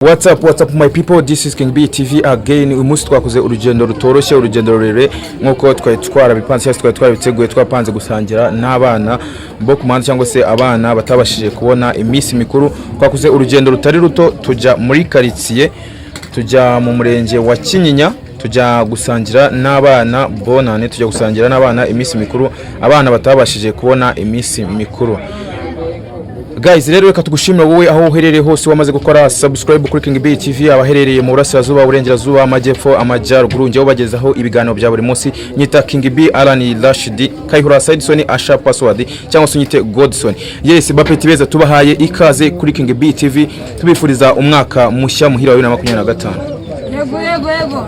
What's up my people, this is King B TV again. Umunsi twakoze urugendo rutoroshye, urugendo rurerure nkuko twari bipanze cyangwa twari biteguye twapanze gusangira n'abana bo ku muhanda cyangwa se abana batabashije kubona iminsi mikuru. Twakoze urugendo rutari ruto tujya muri quartier, tujya mu murenge wa Kinyinya, tujya gusangira n'abana bonane, tujya gusangira n'abana iminsi mikuru, abana batabashije kubona iminsi mikuru. Guys, rero reka tugushimira wowe aho uherereye hose wamaze gukora subscribe kuri King B TV, abaherereye mu burasirazuba, uburengerazuba, amajyepfo, amajyaruguru, njyewe bagezaho ibiganiro bya buri munsi. Nyita King B Alani Rashid Kayihura Saidson Asha Password cyangwa se nyite Godson. Yes, bapeti beza tubahaye ikaze kuri King B TV, tubifuriza umwaka mushya muhira wa 2025. Yego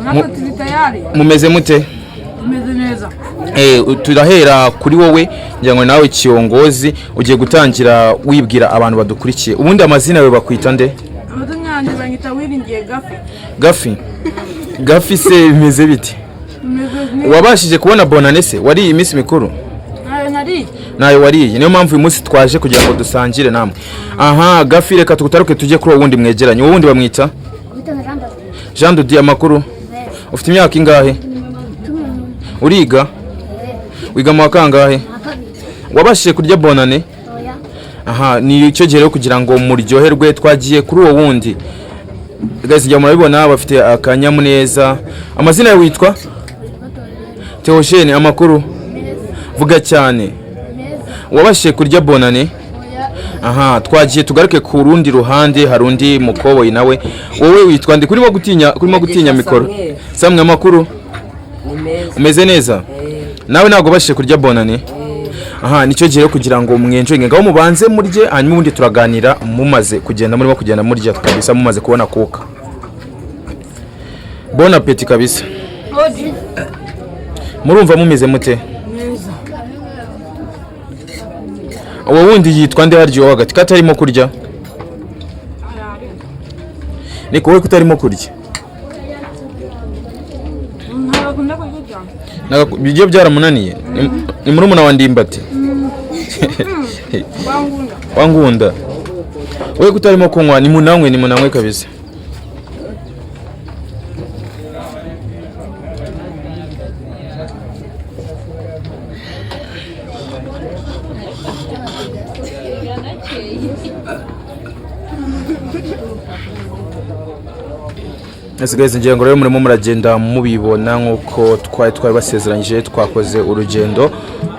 nako tubitayari. Mumeze mute? Mumeze neza. Turahera kuri wowe ngira ngo nawe kiyongozi ugiye gutangira wibwira abantu badukurikiye. Ubundi amazina yawe bakwita nde? Amazina banyita Wiringiye Gafi se bimeze biti? Wabashije kubona bonane se? Wari iminsi mikuru? Nayo wariye. Niyo mpamvu uyu munsi twaje kugira ngo dusangire namwe. Aha, Gafi reka tukutaruke tujye kuri wundi mwegeranye. Wowe wundi bamwita? Jean de Dieu. Amakuru? Ufite imyaka ingahe? Uriga? Wiga mu wakangahe? Wabashije kurya bonane? Aha, ni icyo gihe kugira ngo muryoherwe twagiye kuri uwo wundi. Guys, njya murabibona bafite akanyamuneza. Amazina yawe witwa? Theogene. Amakuru? Vuga cyane. Wabashije kurya bonane? Aha, twagiye tugaruke ku rundi ruhande, harundi mukoboyi nawe. Wowe witwa ndi? Kurimo gutinya mikoro. Samwe, amakuru? Umeze neza? Nawe ntago bashije kurya bonane? Aha, nicyo gihe kugira ngo mwenjoyinge ngaho mubanze murye, hanyuma ubundi turaganira mumaze kugenda, murimo kugenda murya kabisa, mumaze kubona kuka. Bon appétit kabisa. Murumva mumeze mute? Neza. Uwo wundi yitwa nde haryo hagati katarimo kurya? Niko wowe kutarimo kurya? Bijyo byaramunaniye. Ni murumuna wa Ndimbati. Wangunda. Wewe kutarimo kunywa ni munanywe kabisa. Guys, ngiye ngo rero murimo muragenda mubibona nkuko twari basezeranyije. Twakoze urugendo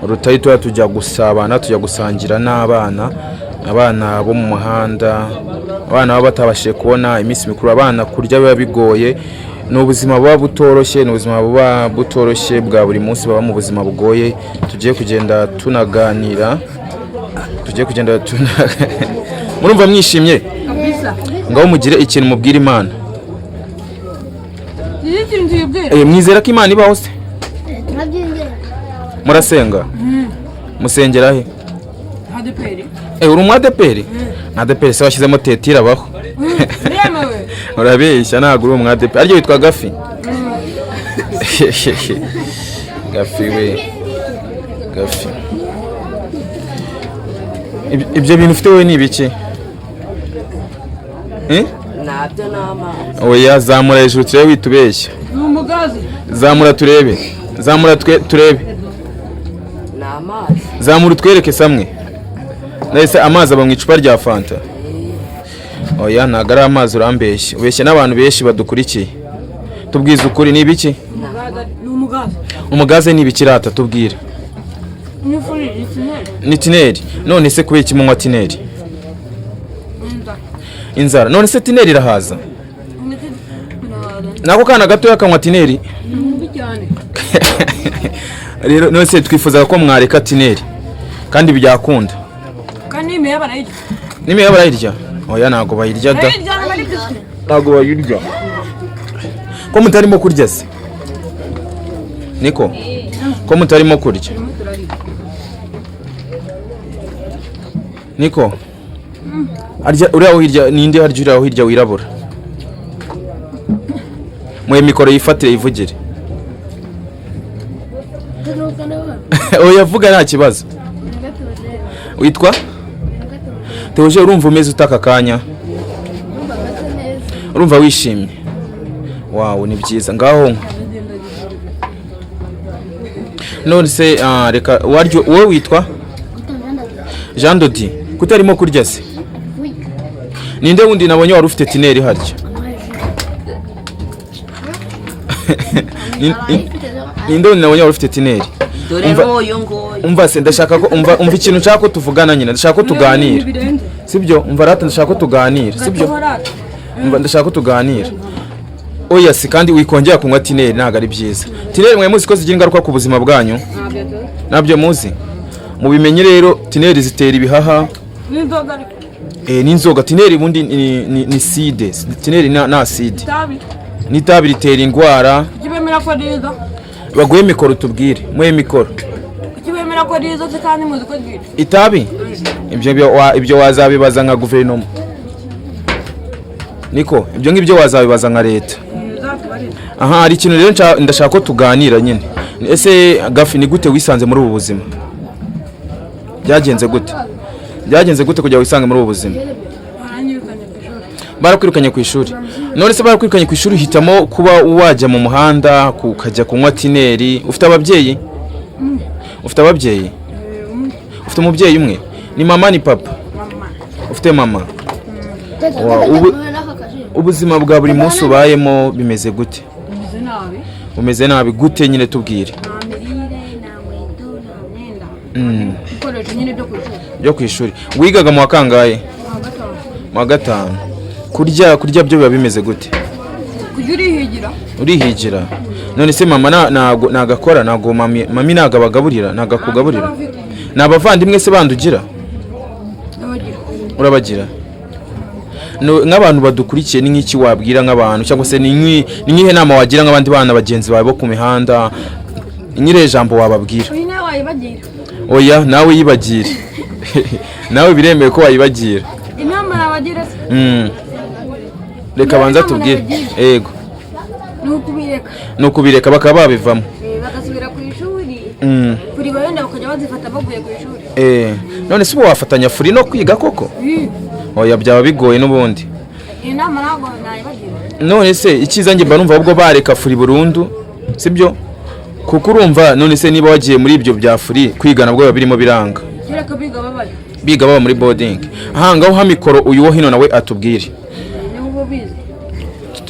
rutari tujya gusabana, tujya gusangira n'abana bo mu muhanda, abana baba batabashije kubona iminsi mikuru. Abana kurya biba bigoye, n'ubuzima buba butoroshye bwa buri munsi, baba mu buzima bugoye. Tugiye kugenda tunaganira, murumva mwishimye kabisa. Ngaho mugire ikintu mubwira Imana. Mwizera ko Imana ibaho se? Murasenga? Musengera he? Adeperi. Uri umwadeperi? Adeperi se washyizemo tetira abaho? Urabeshya, ntabwo uri umwadeperi. Aryo witwa Gafi? Gafi we. Gafi. Ibyo bintu ufite wowe ni ibiki? Nabyo nama. Oya, zamura hejuru turebe witubeshya. Umugazi. Zamura turebe. Turebe. Namazi. Zamura utwereke samwe. Nahise amazi aba mu icupa rya Fanta. Oya, ntago ari amazi, urambeshya. Ubeshya n'abantu benshi badukurikiye. Tubwize ukuri ni ibiki? Umugazi. Umugaze ni ibiki rata tubwira? Ni tineri. None se kubera iki munywa tineri? Inzara. None se tineri irahaza? Nako kana gato yakanywa tineri? Rero none se twifuza ko mwareka tineri kandi byakunda. Kandi ime yabarayirya. Nime yabarayirya? Oya, ntago bayirya da. Ntago bayirya. Ko mutarimo kurya se? Niko? Ko mutarimo kurya? Niko? Arya uriya hirya ninde harya uriya hirya wirabura? Mwe mikoro yifatire ivugire. Oya vuga nta kibazo. Witwa? Theogene, urumva umeze utaka kanya? urumva wishimye. Wow, ni byiza ngaho. None se reka waryo wowe witwa Jean Dodi kutarimo kurya se? Ninde wundi nabonye wari ufite tineri harya? Ninde wundi nabonye wari ufite tineri? Umva se ndashaka ko umva ikintu nshaka ko tuvugana nyine, ndashaka ko tuganira. Sibyo? Umva rata ndashaka ko tuganira, sibyo? Umva ndashaka ko tuganira. Oya si kandi wikongera kunywa tineri ntago ari byiza. Tineri mwe muzi ko zigira ingaruka ku buzima bwanyu? Nabyo muzi. Mubimenye rero tineri zitera ibihaha. N'inzoga. N'inzoga. Tineri bundi ni acide. Tineri na acide. N'itabi ritera indwara. Kibemera ko riza. Baguye mikoro tubwire. Mwe mikoro. Kibemera ko riza kandi muzi ko riza. Itabi? Ibyo wazabibaza nka guverinoma. Niko, ibyo ngibyo wazabibaza nka leta. Aha, hari ikintu rero ndashaka ko tuganira nyine. Ese Gafi ni gute wisanze muri ubu buzima? Byagenze gute? Byagenze gute kujya wisange muri ubu buzima? Barakwirukanye ku ishuri. None se barakwirukanye ku ishuri hitamo kuba wajya mu muhanda ukajya kunywa tineri. Ufite ababyeyi? Ufite ababyeyi? Ufite umubyeyi umwe? Ni mama ni papa? Ufite mama? Ubuzima bwa buri munsi ubayemo bimeze gute? Umeze nabi gute nyine tubwire. Byo ku ishuri. Wigaga mu wakangaye? Mu gatanu. Kurya byo biba bimeze gute? Urihigira. None se mama nagakora nago mami nagabagaburira nagakugaburira. Nabavandimwe se bandugira? Urabagira. Nk'abantu badukurikiye ni nk'iki wabwira nk'abantu cyangwa se ni nkihe nama wagira nk'abandi bana bagenzi bawe bo ku mihanda? Nyire jambo wababwira. Oya nawe yibagire. Nawe biremewe ko wayibagira. Inama nabagira se? Reka banza tubwire. Yego. Nukubireka bakaba babivamo. Bagasubira ku ishuri. Kuri bayenda bakajya bazifata bavuye ku ishuri. None se wafatanya furi no kwiga koko? Oya byaba bigoye n'ubundi. Inama nago nayibagira. None se ikiza nge mba numva ubwo bareka furi burundu, sibyo? Kuko urumva none se niba wagiye muri ibyo bya furi kwigana bwo babirimo biranga. Kereka Biga baba muri boarding. Aha ngaho ha mikoro uyu wo hino nawe atubwire.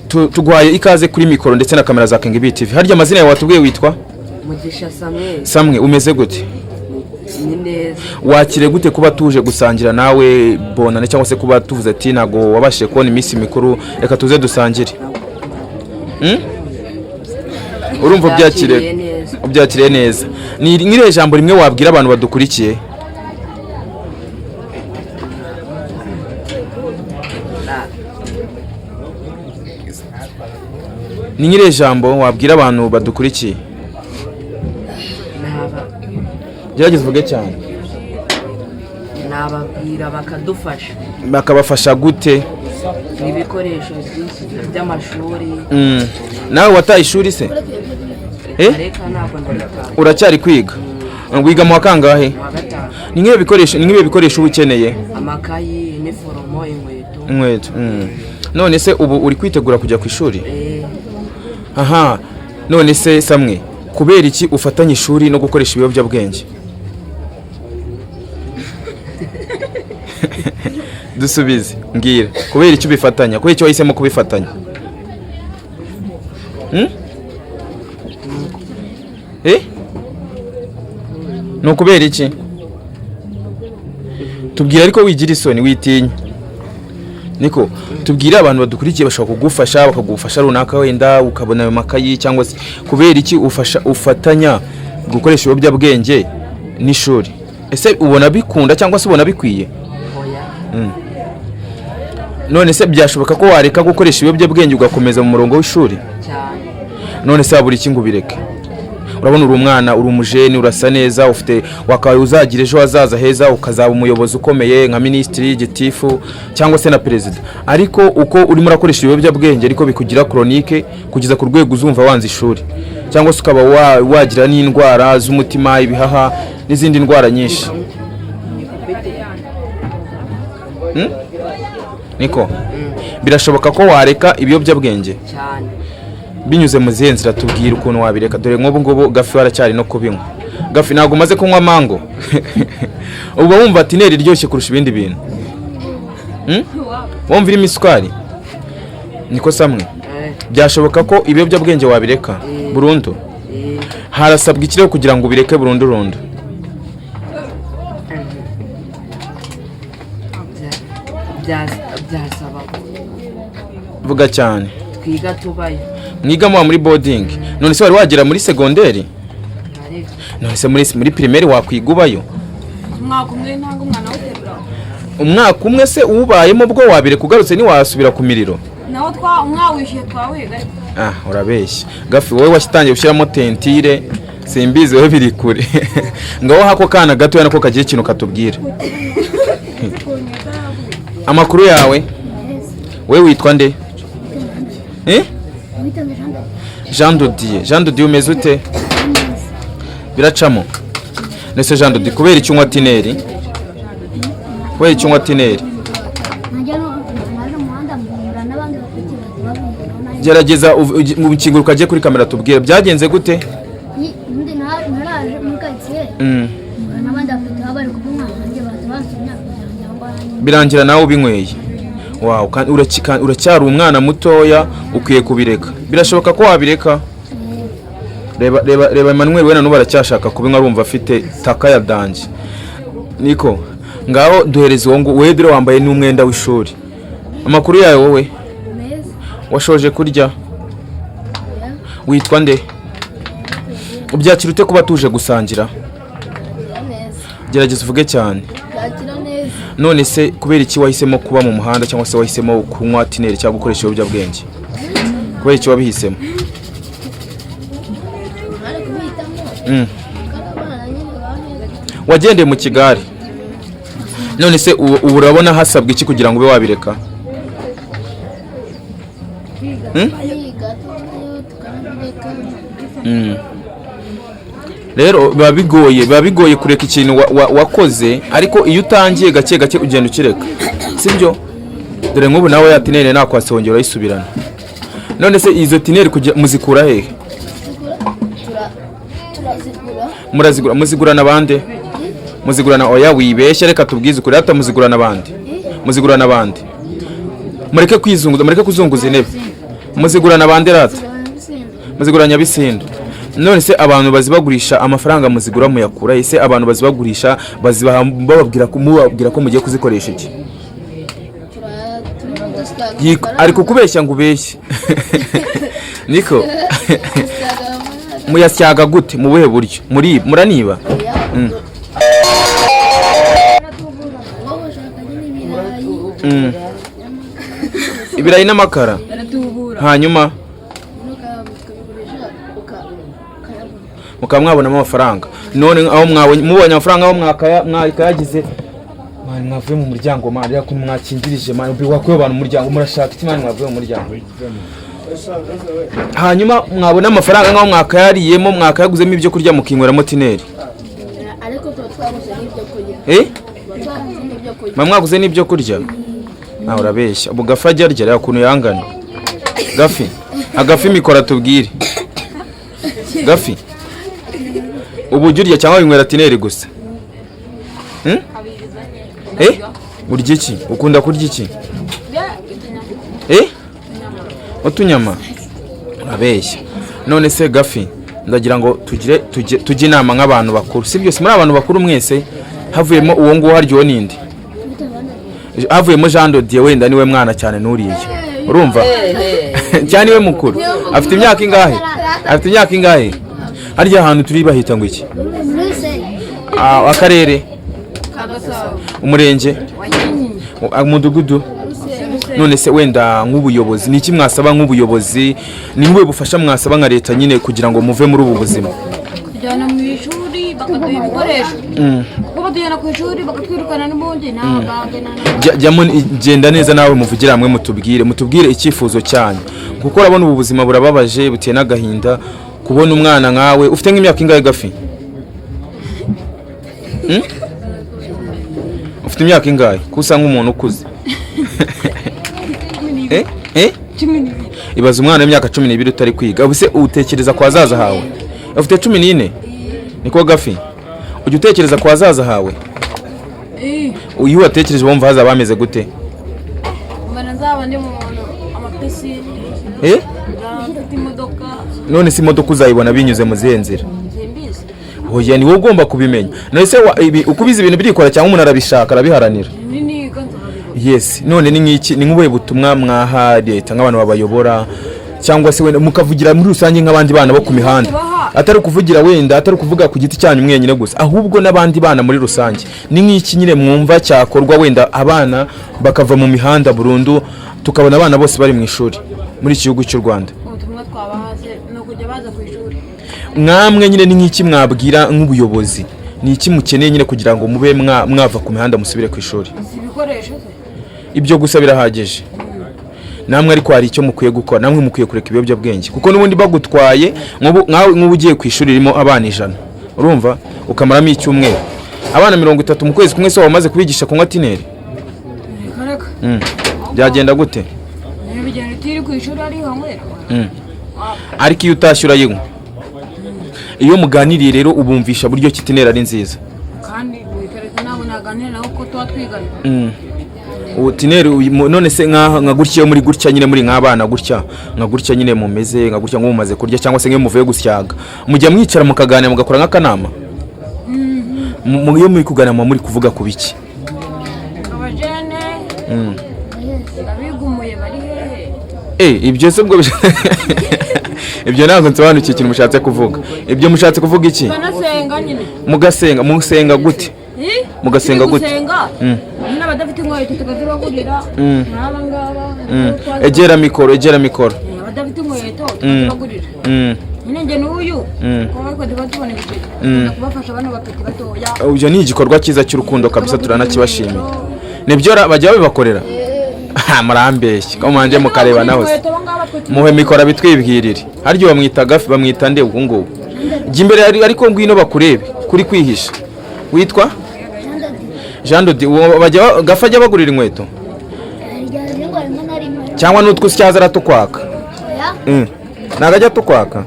Tugwaye ikaze kuri mikoro ndetse na kamera za Kengi TV. Harya amazina yawe watubwiye witwa? Mugisha Samuel. Samwe umeze gute? Ni neza. Wakire gute kuba tuje gusangira nawe bonane cyangwa se kuba tuvuze ati nago wabashije kubona iminsi mikuru reka tuze dusangire? Urumva ubyakiriye neza. Ni nk'ire jambo rimwe wabwira abantu badukurikiye? Ni nk'ire jambo wabwira abantu badukurikiye? Gerageza uvuge cyane. Nababwira bakadufasha. Bakabafasha gute? Ibikoresho by'amashuri. Nawe wataye ishuri se? Uracyari kwiga? Wiga mu wakangahe? Ni nk'ibi bikoresho ukeneye? Amakayi, iniforume, inkweto. None se ubu uri kwitegura kujya ku ishuri? Aha. None se Samwe kubera iki ufatanya ishuri no gukoresha ibiyobyabwenge? Dusubize ngira kubera icyo bifatanya, kubera icyo wahisemo kubifatanya? No kubera iki? Tubwira ariko wigira isoni witinya. Niko tubwira abantu badukurikiye bashaka kugufasha bakagufasha runaka wenda ukabona ayo makayi cyangwa se kubera iki ufatanya gukoresha ibiyobyabwenge n'ishuri? Ese ubona bikunda cyangwa se ubona bikwiye? None se byashoboka ko wareka gukoresha ibiyobyabwenge ugakomeza mu murongo w'ishuri? None se aburi iki ngo ubireke? Urabona uri umwana, uri umujeni, urasa neza, ufite wakabaye uzagira ejo hazaza heza, ukazaba umuyobozi ukomeye nka minisitiri, gitifu cyangwa se na perezida. Ariko uko urimo urakoresha ibiyobyabwenge ariko bikugira chronique kugeza ku rwego uzumva wanze ishuri, cyangwa se ukaba wagira n'indwara z'umutima, ibihaha n'izindi ndwara nyinshi. Niko birashoboka ko wareka ibiyobyabwenge cyane. binyuze mu zihe nzira? tubwire ukuntu wabireka, dore nk'ubu ngubu Gafi waracyari no kubinywa. Gafi ntabwo umaze kunywa mango uba wumva tineri iryoshye kurusha ibindi bintu? wumva irimo isukari? niko samwe byashoboka ko ibiyobyabwenge wabireka burundu? harasabwa ikiriho kugira ngo ubireke burundu? byasaba vuga cyane. twiga tubayo. mwiga muba muri boarding? none se wari wagera muri segonderi? none se muri primaire wakwiga ubayo? umwaka umwe ntabwo umwana awuterura. umwaka umwe se uwubayemo bwo wabireka ugarutse ntiwasubira ku miriro? naho umwawishyuye twawiga. urabeshya Gafi, wowe washyitangiye gushyiramo tentire simbizi, wowe biri kure. ngaho hako kana gatoya nako kagira ikintu katubwira. amakuru yawe? we witwa nde? Jean Dodier umeze ute? biracamo? nese Jean Dodier kubera icyo unywa tineri? gerageza ukinguruka ukajye kuri kamera tubwire byagenze gute? birangira nawe ubinyweye? wow, uracyari umwana mutoya, ukwiye kubireka. birashoboka ko wabireka? reba Emmanuel wena nubu aracyashaka kubinywa, arumva afite taka ya danje. niko ngaho duhereze uwo ngo wewe wambaye n'umwenda w'ishuri. amakuru yawe wowe? washoje kurya? witwa nde? ubyakira ute kuba tuje gusangira? gerageza uvuge cyane. none se kubera iki wahisemo kuba mu muhanda, cyangwa se wahisemo kunywa tineri cyangwa gukoresha ibiyobyabwenge? kubera iki wabihisemo? wagendeye mu kigare. none se ubu urabona hasabwa iki kugira ngo ube wabireka? rero biba bigoye kureka ikintu wakoze, ariko iyo utangiye gake gake ugenda ukireka, sibyo? dore nk'ubu nawe ya tineri nakwasongera urayisubirana. none se izo tineri muzikura hehe? muzigurana bande? muzigurana oya wibeshya, reka tubwize ukuri, hata muzigurana bande? mureke kwizunguza, mureke kuzunguza intebe. muzigurana bande rata? muziguranya Bisindo. none se abantu bazibagurisha amafaranga muzigura muyakura? ese abantu bazibagurisha bababwira ko mugiye kuzikoresha iki? ari kukubeshya ngo ubeshye. niko muyasyaga gute? mu buhe buryo? muraniba? ibirayi n'amakara. hanyuma mukaba mwabonamo amafaranga. none aho mubonye amafaranga aho mwakayagize mani mwavuye mu muryango mani, ariko mwakingirije mani, wakwiye abantu umuryango, murashaka iki mani? mwavuye mu muryango. hanyuma mwabona amafaranga nk'aho mwakayariyemo, mwakayaguzemo ibyo kurya, mukinyweramo tineri. ariko twaguze n'ibyo kurya. mwaguze n'ibyo kurya? urabeshya. ubu Gafi ajya arya, reba ukuntu yangana. Gafi, Agafi mikoro tubwire. Gafi, ubu ujya urya cyangwa winywera tineri gusa? urya iki? ukunda kurya iki? utunyama? urabeshya. none se Gafi, ndagira ngo tujye inama nk'abantu bakuru, sibyo? si muri abantu bakuru mwese? havuyemo uwo nguwo haryoho n'indi? havuyemo Jean Dodier, wenda niwe mwana cyane n'uriye, urumva? cyane niwe mukuru. afite imyaka ingahe? harya ahantu turi bahita ngo iki? akarere? umurenge? umudugudu? none se wenda nk'ubuyobozi ni iki mwasaba? nk'ubuyobozi ni nk'ubuhe bufasha mwasaba nka leta nyine kugira ngo muve muri ubu buzima? kujyana mu ishuri bakaduha ibikoresho. kuko batujyana ku ishuri bakatwirukana n'ubundi jyamo genda neza nawe muvugira hamwe, mutubwire icyifuzo cyanyu, kuko urabona ubu buzima burababaje, buteye n'agahinda kubona umwana nkawe. ufite nk'imyaka ingahe Gafi? ufite imyaka ingahe? kusa nk'umuntu ukuze. 12 ibaza umwana w'imyaka 12 utari kwiga ubuse utekereza kwa zaza hawe ufite 14 niko Gafi ujye utekereza kwa zaza hawe uyu watekereje wumva haza bameze gute mbana nzaba ndi mu amapesi imodoka none si imodoka uzayibona binyuze mu zihe nzira hoya ni wowe ugomba kubimenya none se ukubiza ibintu birikora cyangwa umuntu arabishaka arabiharanira yes none ni nk'iki ni nk'ubuhe butumwa mwaha leta nk'abantu babayobora cyangwa se wenda mukavugira muri rusange nk'abandi bana bo ku mihanda atari kuvugira wenda atari kuvuga ku giti cyanyu mwenyine gusa ahubwo n'abandi bana muri rusange ni nk'iki nyine mwumva cyakorwa wenda abana bakava mu mihanda burundu tukabona abana bose bari mu ishuri muri iki gihugu cy'u Rwanda ubutumwa twabahaze no kujya baza ku ishuri mwamwe nyine ni nk'iki mwabwira nk'ubuyobozi ni iki mukeneye nyine kugira ngo mube mwava ku mihanda musubire ku ishuri ibikoresho ibyo gusa birahagije namwe ariko hari icyo mukwiye gukora namwe mukwiye kureka ibiyobyabwenge kuko n'ubundi bagutwaye nk'ubu ugiye ku ishuri ririmo abana 100 urumva ukamaramo icyumweru abana 30 mu kwezi kumwe se wamaze kubigisha kunywa tineri byagenda gute bigenda tiri ku ishuri ari hamwe ariko iyo utashyura yinywa iyo muganiriye rero ubumvisha buryo kitinera ari nziza kandi bikareka nabo naganira naho ko tuba twigana utineri none se nka gutya muri gutya nyine muri nk'abana gutya nka gutya nyine mumeze nka gutya mumaze kurya cyangwa se muvuye gusyaga mujya mwicara mukaganira mugakora nk'akanama iyo muri kuganira muri kuvuga ku biki abajene abigumuye bari hehe ibyo se bwo ibyo ntabwo nsobanukiye ikintu mushatse kuvuga ibyo mushatse kuvuga iki mugasenga gute mugasenga gute n'abadafite inkweto tukazibagurira n'aba ngaba egera mikoro abadafite inkweto tukazibagurira nyine nge n'uyu kuko tuba tubona ibiceri kubafasha abana bapeti batoya ibyo ni igikorwa cyiza cy'urukundo kabisa turanakibashimiye nibyo bajya babibakorera murambeshye ko manje mukareba naho muhe mikora bitwibwirire haryo bamwita Gafi bamwita nde ubwo ngo jya imbere ariko ngwino bakurebe kuri kwihisha witwa Jean Dodi bajya Gafi ajya bagurira inkweto cyangwa n'utwo usyaza aratukwaka nagajya tukwaka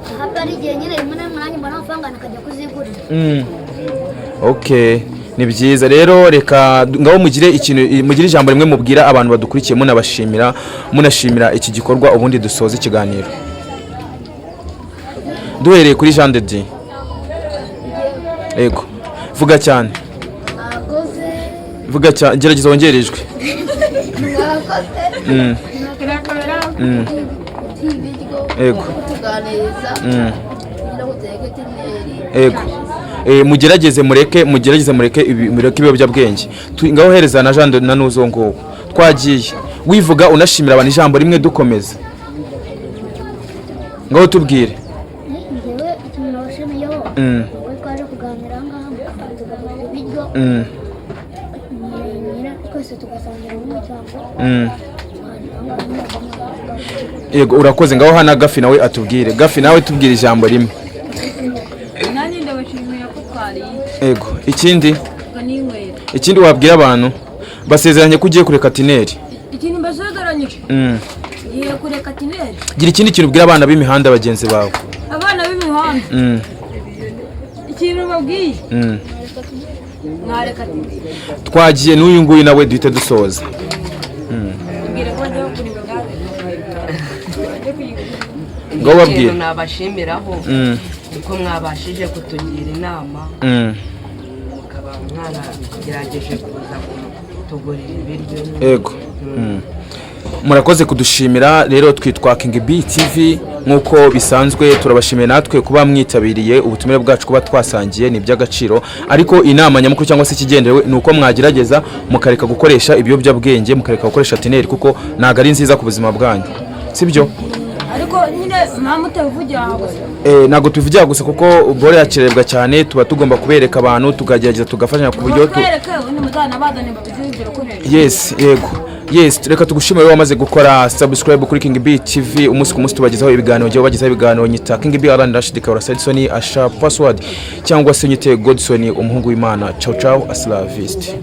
okay ni byiza rero reka ngaho mugire ijambo rimwe mubwira abantu badukurikiye munashimira iki gikorwa ubundi dusoza ikiganiro duhereye kuri Jean de Dieu yego vuga cyane gerageza wongerejwe yego yego mugerageze mureke ibiyobyabwenge ngaho hereza na Jean na nuzo ngo twagiye wivuga unashimira abantu ijambo rimwe dukomeza ngaho tubwire yego urakoze ngaho hana Gafi nawe atubwire Gafi nawe tubwire ijambo rimwe nanjye ndabashimira ko twari yego ikindi wabwira abantu basezeranye ko ugiye kureka tineri ikintu mbasezeranyije ngiye kureka tineri gira ikindi kintu ubwira abana b'imihanda bagenzi bawe abana b'imihanda ikintu babwiye mwareka tineri twagiye n'uyu nguyu nawe duhite dusoza ngo babwire nabashimiraho uko mwabashije kutugira inama mukaba mwaragerageje kuza kutugurira ibiryo yego murakoze kudushimira rero twitwa King B TV nkuko bisanzwe turabashimiye natwe kuba mwitabiriye ubutumire bwacu kuba twasangiye ni by'agaciro ariko inama nyamukuru cyangwa se ikigenderewe nuko mwagerageza mukareka gukoresha ibiyobyabwenge mukareka gukoresha tineri kuko naga ari nziza ku buzima bwanyu sibyo ariko nyine mutavugira nago tuvugira gusa kuko bore yakirebwa cyane tuba tugomba kubereka abantu tukagerageza tugafashanya ku buryo yes yego yes reka tugushimire wamaze gukora subscribe kuri King B TV umunsi ku munsi tubagezaho ibiganiro nyita King B Alan Rashid Kaura Saidson Asha Password cyangwa se nyite Godson umuhungu w'Imana ciao ciao asla viste